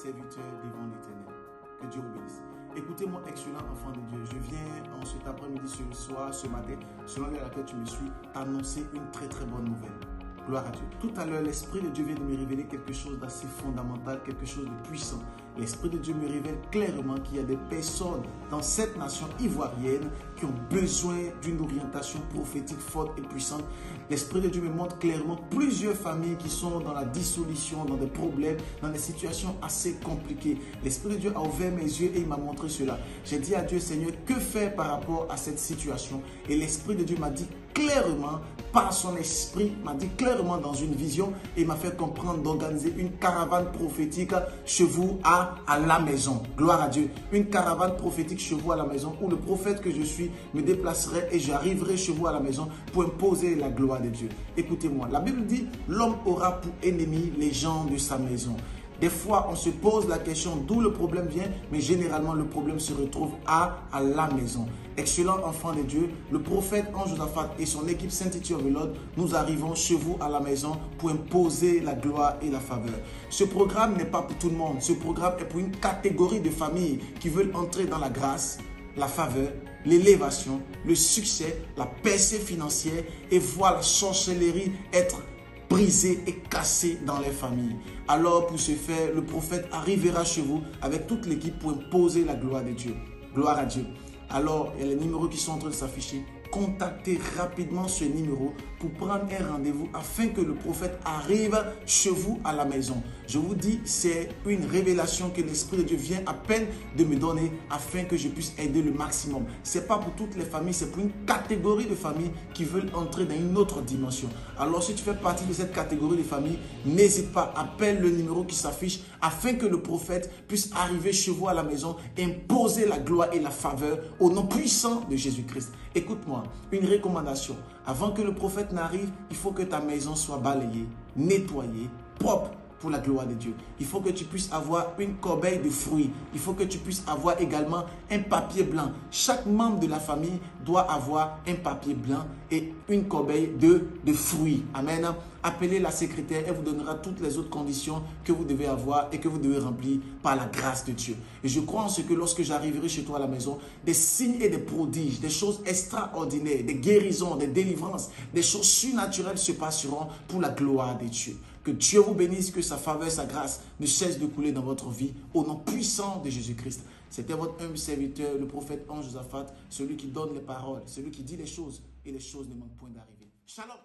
serviteur devant l'Éternel. Que Dieu vous bénisse. Écoutez-moi, excellent enfant de Dieu. Je viens en cet après-midi, ce soir, ce matin, selon laquelle tu me suis, t'annoncer une très très bonne nouvelle. Gloire à Dieu. Tout à l'heure, l'Esprit de Dieu vient de me révéler quelque chose d'assez fondamental, quelque chose de puissant. L'Esprit de Dieu me révèle clairement qu'il y a des personnes dans cette nation ivoirienne qui ont besoin d'une orientation prophétique forte et puissante. L'Esprit de Dieu me montre clairement plusieurs familles qui sont dans la dissolution, dans des problèmes, dans des situations assez compliquées. L'Esprit de Dieu a ouvert mes yeux et il m'a montré cela. J'ai dit à Dieu, Seigneur, que faire par rapport à cette situation? Et l'Esprit de Dieu m'a dit clairement, par son esprit, m'a dit clairement dans une vision et m'a fait comprendre d'organiser une caravane prophétique chez vous à la maison. Gloire à Dieu. Une caravane prophétique chez vous à la maison où le prophète que je suis me déplacerait et j'arriverai chez vous à la maison pour imposer la gloire de Dieu. Écoutez-moi, la Bible dit, l'homme aura pour ennemi les gens de sa maison. Des fois, on se pose la question d'où le problème vient, mais généralement, le problème se retrouve à la maison. Excellent enfant de Dieu, le prophète Ange Josaphat et son équipe Saint-Titi Overload, nous arrivons chez vous à la maison pour imposer la gloire et la faveur. Ce programme n'est pas pour tout le monde. Ce programme est pour une catégorie de familles qui veulent entrer dans la grâce, la faveur, l'élévation, le succès, la percée financière et voir la sorcellerie être brisé et cassé dans les familles. Alors pour ce faire, le prophète arrivera chez vous avec toute l'équipe pour imposer la gloire de Dieu. Gloire à Dieu. Alors, il y a les numéros qui sont en train de s'afficher. Contactez rapidement ce numéro pour prendre un rendez-vous afin que le prophète arrive chez vous à la maison. Je vous dis, c'est une révélation que l'Esprit de Dieu vient à peine de me donner afin que je puisse aider le maximum. Ce n'est pas pour toutes les familles, c'est pour une catégorie de familles qui veulent entrer dans une autre dimension. Alors, si tu fais partie de cette catégorie de familles, n'hésite pas, appelle le numéro qui s'affiche afin que le prophète puisse arriver chez vous à la maison et imposer la gloire et la faveur au nom puissant de Jésus-Christ. Écoute-moi, une recommandation. Avant que le prophète n'arrive, il faut que ta maison soit balayée, nettoyée, propre pour la gloire de Dieu. Il faut que tu puisses avoir une corbeille de fruits. Il faut que tu puisses avoir également un papier blanc. Chaque membre de la famille doit avoir un papier blanc et une corbeille de fruits. Amen. Appelez la secrétaire, elle vous donnera toutes les autres conditions que vous devez avoir et que vous devez remplir par la grâce de Dieu. Et je crois en ce que lorsque j'arriverai chez toi à la maison, des signes et des prodiges, des choses extraordinaires, des guérisons, des délivrances, des choses surnaturelles se passeront pour la gloire de Dieu. Que Dieu vous bénisse, que sa faveur, sa grâce ne cesse de couler dans votre vie au nom puissant de Jésus-Christ. C'était votre humble serviteur, le prophète Ange Josaphat, celui qui donne les paroles, celui qui dit les choses et les choses ne manquent point d'arriver. Shalom!